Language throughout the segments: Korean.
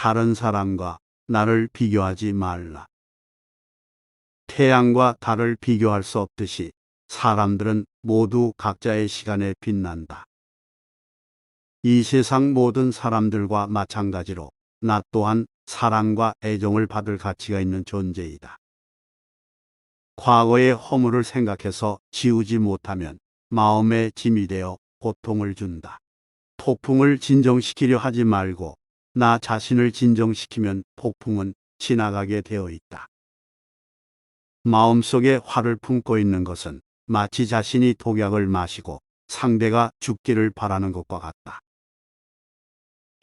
다른 사람과 나를 비교하지 말라. 태양과 달을 비교할 수 없듯이 사람들은 모두 각자의 시간에 빛난다. 이 세상 모든 사람들과 마찬가지로 나 또한 사랑과 애정을 받을 가치가 있는 존재이다. 과거의 허물을 생각해서 지우지 못하면 마음에 짐이 되어 고통을 준다. 폭풍을 진정시키려 하지 말고 나 자신을 진정시키면 폭풍은 지나가게 되어 있다. 마음속에 화를 품고 있는 것은 마치 자신이 독약을 마시고 상대가 죽기를 바라는 것과 같다.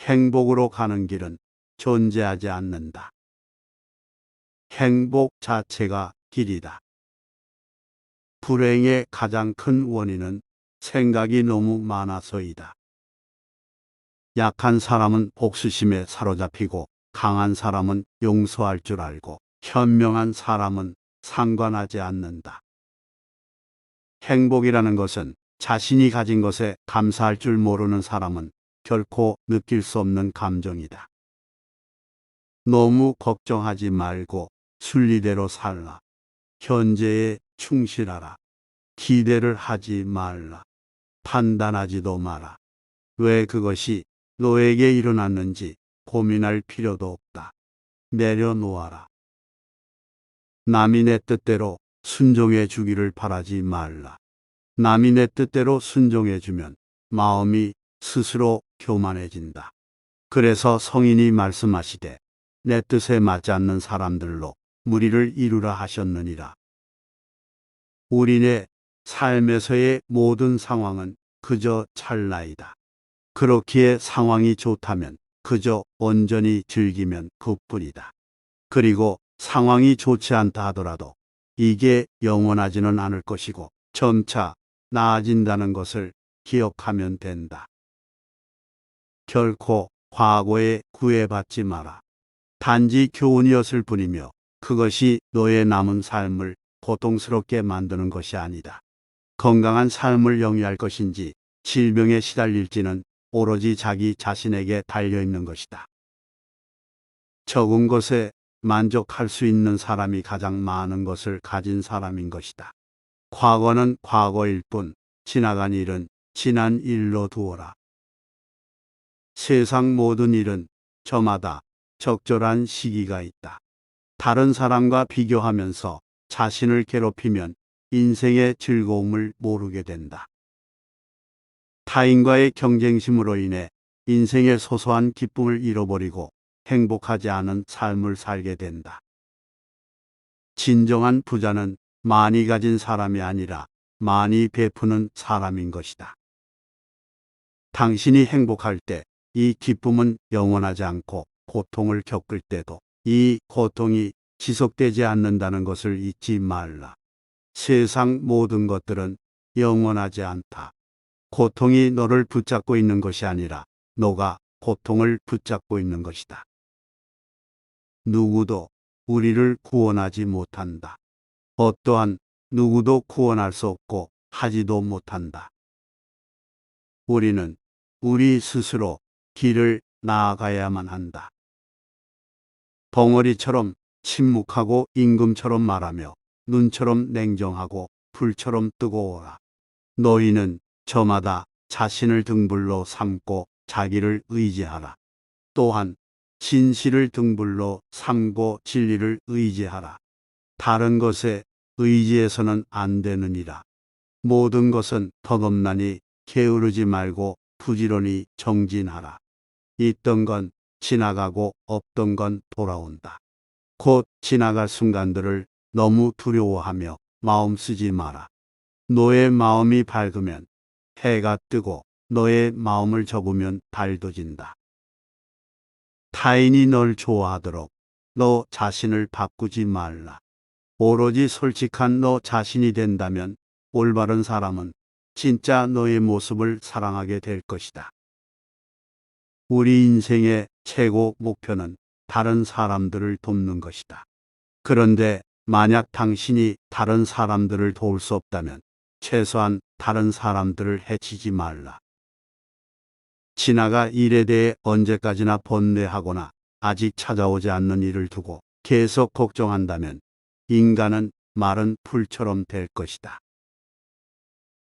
행복으로 가는 길은 존재하지 않는다. 행복 자체가 길이다. 불행의 가장 큰 원인은 생각이 너무 많아서이다. 약한 사람은 복수심에 사로잡히고 강한 사람은 용서할 줄 알고 현명한 사람은 상관하지 않는다. 행복이라는 것은 자신이 가진 것에 감사할 줄 모르는 사람은 결코 느낄 수 없는 감정이다. 너무 걱정하지 말고 순리대로 살라. 현재에 충실하라. 기대를 하지 말라. 판단하지도 마라. 왜 그것이 너에게 일어났는지 고민할 필요도 없다. 내려놓아라. 남이 내 뜻대로 순종해 주기를 바라지 말라. 남이 내 뜻대로 순종해 주면 마음이 스스로 교만해진다. 그래서 성인이 말씀하시되 내 뜻에 맞지 않는 사람들로 무리를 이루라 하셨느니라. 우리네 삶에서의 모든 상황은 그저 찰나이다. 그렇기에 상황이 좋다면 그저 온전히 즐기면 그뿐이다. 그리고 상황이 좋지 않다 하더라도 이게 영원하지는 않을 것이고 점차 나아진다는 것을 기억하면 된다. 결코 과거에 구애받지 마라. 단지 교훈이었을 뿐이며 그것이 너의 남은 삶을 고통스럽게 만드는 것이 아니다. 건강한 삶을 영위할 것인지 질병에 시달릴지는 오로지 자기 자신에게 달려있는 것이다. 적은 것에 만족할 수 있는 사람이 가장 많은 것을 가진 사람인 것이다. 과거는 과거일 뿐 지나간 일은 지난 일로 두어라. 세상 모든 일은 저마다 적절한 시기가 있다. 다른 사람과 비교하면서 자신을 괴롭히면 인생의 즐거움을 모르게 된다. 타인과의 경쟁심으로 인해 인생의 소소한 기쁨을 잃어버리고 행복하지 않은 삶을 살게 된다. 진정한 부자는 많이 가진 사람이 아니라 많이 베푸는 사람인 것이다. 당신이 행복할 때 이 기쁨은 영원하지 않고 고통을 겪을 때도 이 고통이 지속되지 않는다는 것을 잊지 말라. 세상 모든 것들은 영원하지 않다. 고통이 너를 붙잡고 있는 것이 아니라 너가 고통을 붙잡고 있는 것이다. 누구도 우리를 구원하지 못한다. 어떠한 누구도 구원할 수 없고 하지도 못한다. 우리는 우리 스스로 길을 나아가야만 한다. 벙어리처럼 침묵하고 임금처럼 말하며 눈처럼 냉정하고 불처럼 뜨거워라. 너희는 저마다 자신을 등불로 삼고 자기를 의지하라. 또한 진실을 등불로 삼고 진리를 의지하라. 다른 것에 의지해서는 안 되느니라. 모든 것은 덧없나니 게으르지 말고 부지런히 정진하라. 있던 건 지나가고 없던 건 돌아온다. 곧 지나갈 순간들을 너무 두려워하며 마음 쓰지 마라. 너의 마음이 밝으면 해가 뜨고 너의 마음을 접으면 달도 진다. 타인이 널 좋아하도록 너 자신을 바꾸지 말라. 오로지 솔직한 너 자신이 된다면 올바른 사람은 진짜 너의 모습을 사랑하게 될 것이다. 우리 인생의 최고 목표는 다른 사람들을 돕는 것이다. 그런데 만약 당신이 다른 사람들을 도울 수 없다면 최소한 다른 사람들을 해치지 말라. 지나가 일에 대해 언제까지나 번뇌하거나 아직 찾아오지 않는 일을 두고 계속 걱정한다면 인간은 마른 풀처럼 될 것이다.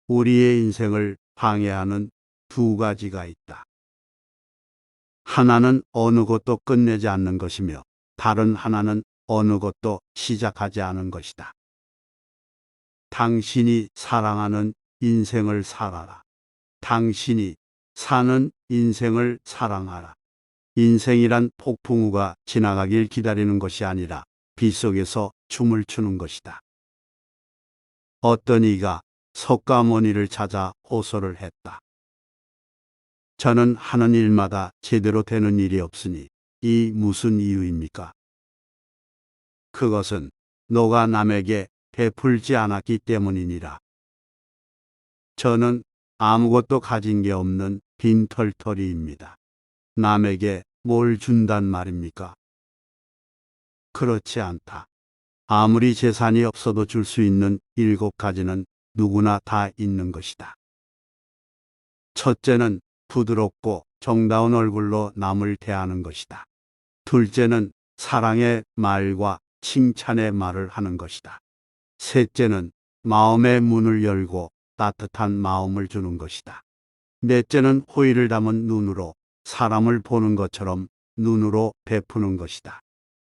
우리의 인생을 방해하는 두 가지가 있다. 하나는 어느 것도 끝내지 않는 것이며 다른 하나는 어느 것도 시작하지 않은 것이다. 당신이 사랑하는 인생을 살아라. 당신이 사는 인생을 사랑하라. 인생이란 폭풍우가 지나가길 기다리는 것이 아니라 빗속에서 춤을 추는 것이다. 어떤 이가 석가모니를 찾아 호소를 했다. 저는 하는 일마다 제대로 되는 일이 없으니 이 무슨 이유입니까? 그것은 너가 남에게 베풀지 않았기 때문이니라. 저는 아무것도 가진 게 없는 빈털터리입니다. 남에게 뭘 준단 말입니까? 그렇지 않다. 아무리 재산이 없어도 줄 수 있는 7가지는 누구나 다 있는 것이다. 첫째는 부드럽고 정다운 얼굴로 남을 대하는 것이다. 둘째는 사랑의 말과 칭찬의 말을 하는 것이다. 셋째는 마음의 문을 열고 따뜻한 마음을 주는 것이다. 넷째는 호의를 담은 눈으로 사람을 보는 것처럼 눈으로 베푸는 것이다.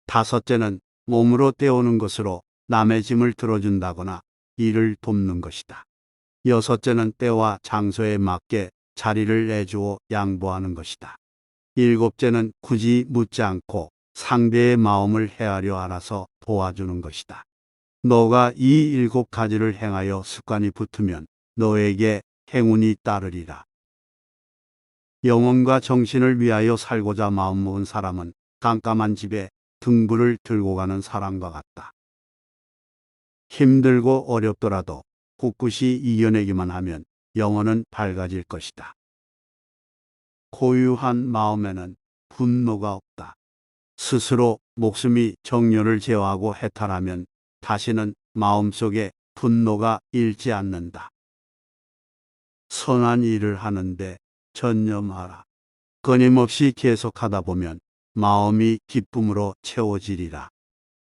다섯째는 몸으로 때우는 것으로 남의 짐을 들어준다거나 일을 돕는 것이다. 여섯째는 때와 장소에 맞게 자리를 내주어 양보하는 것이다. 일곱째는 굳이 묻지 않고 상대의 마음을 헤아려 알아서 도와주는 것이다. 너가 이 7가지를 행하여 습관이 붙으면 너에게 행운이 따르리라. 영혼과 정신을 위하여 살고자 마음먹은 사람은 깜깜한 집에 등불을 들고 가는 사람과 같다. 힘들고 어렵더라도 꿋꿋이 이겨내기만 하면 영혼은 밝아질 것이다. 고유한 마음에는 분노가 없다. 스스로 목숨이 정열을 제어하고 해탈하면 다시는 마음속에 분노가 일지 않는다. 선한 일을 하는데 전념하라. 끊임없이 계속하다 보면 마음이 기쁨으로 채워지리라.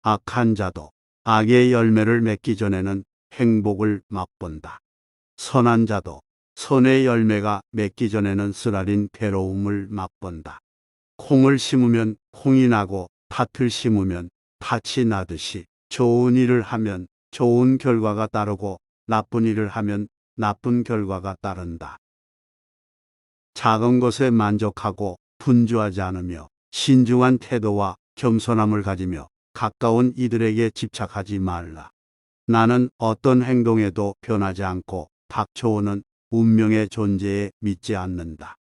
악한 자도 악의 열매를 맺기 전에는 행복을 맛본다. 선한 자도 선의 열매가 맺기 전에는 쓰라린 괴로움을 맛본다. 콩을 심으면 콩이 나고 팥을 심으면 팥이 나듯이 좋은 일을 하면 좋은 결과가 따르고 나쁜 일을 하면 나쁜 결과가 따른다. 작은 것에 만족하고 분주하지 않으며 신중한 태도와 겸손함을 가지며 가까운 이들에게 집착하지 말라. 나는 어떤 행동에도 변하지 않고 닥쳐오는 운명의 존재에 믿지 않는다.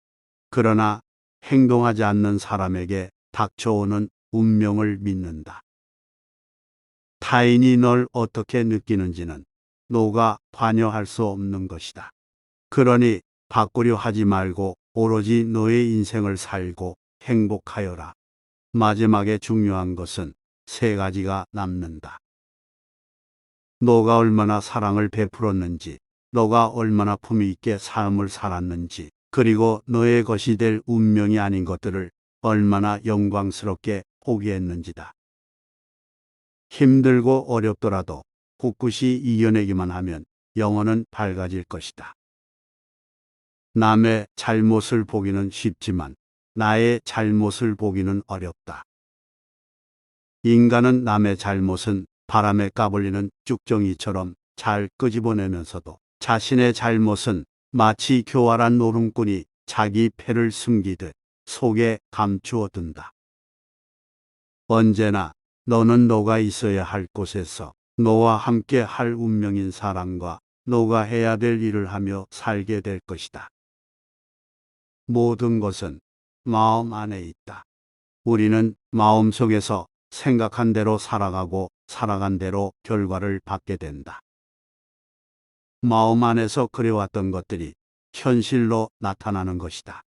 그러나 행동하지 않는 사람에게 닥쳐오는 운명을 믿는다. 타인이 널 어떻게 느끼는지는 너가 관여할 수 없는 것이다. 그러니 바꾸려 하지 말고 오로지 너의 인생을 살고 행복하여라. 마지막에 중요한 것은 3가지가 남는다. 너가 얼마나 사랑을 베풀었는지, 너가 얼마나 품위 있게 삶을 살았는지, 그리고 너의 것이 될 운명이 아닌 것들을 얼마나 영광스럽게 포기했는지다. 힘들고 어렵더라도 꿋꿋이 이겨내기만 하면 영혼은 밝아질 것이다. 남의 잘못을 보기는 쉽지만 나의 잘못을 보기는 어렵다. 인간은 남의 잘못은 바람에 까불리는 쭉정이처럼 잘 끄집어내면서도 자신의 잘못은 마치 교활한 노름꾼이 자기 패를 숨기듯 속에 감추어 둔다. 언제나 너는 너가 있어야 할 곳에서 너와 함께 할 운명인 사람과 너가 해야 될 일을 하며 살게 될 것이다. 모든 것은 마음 안에 있다. 우리는 마음속에서 생각한 대로 살아가고 살아간 대로 결과를 받게 된다. 마음 안에서 그려왔던 것들이 현실로 나타나는 것이다.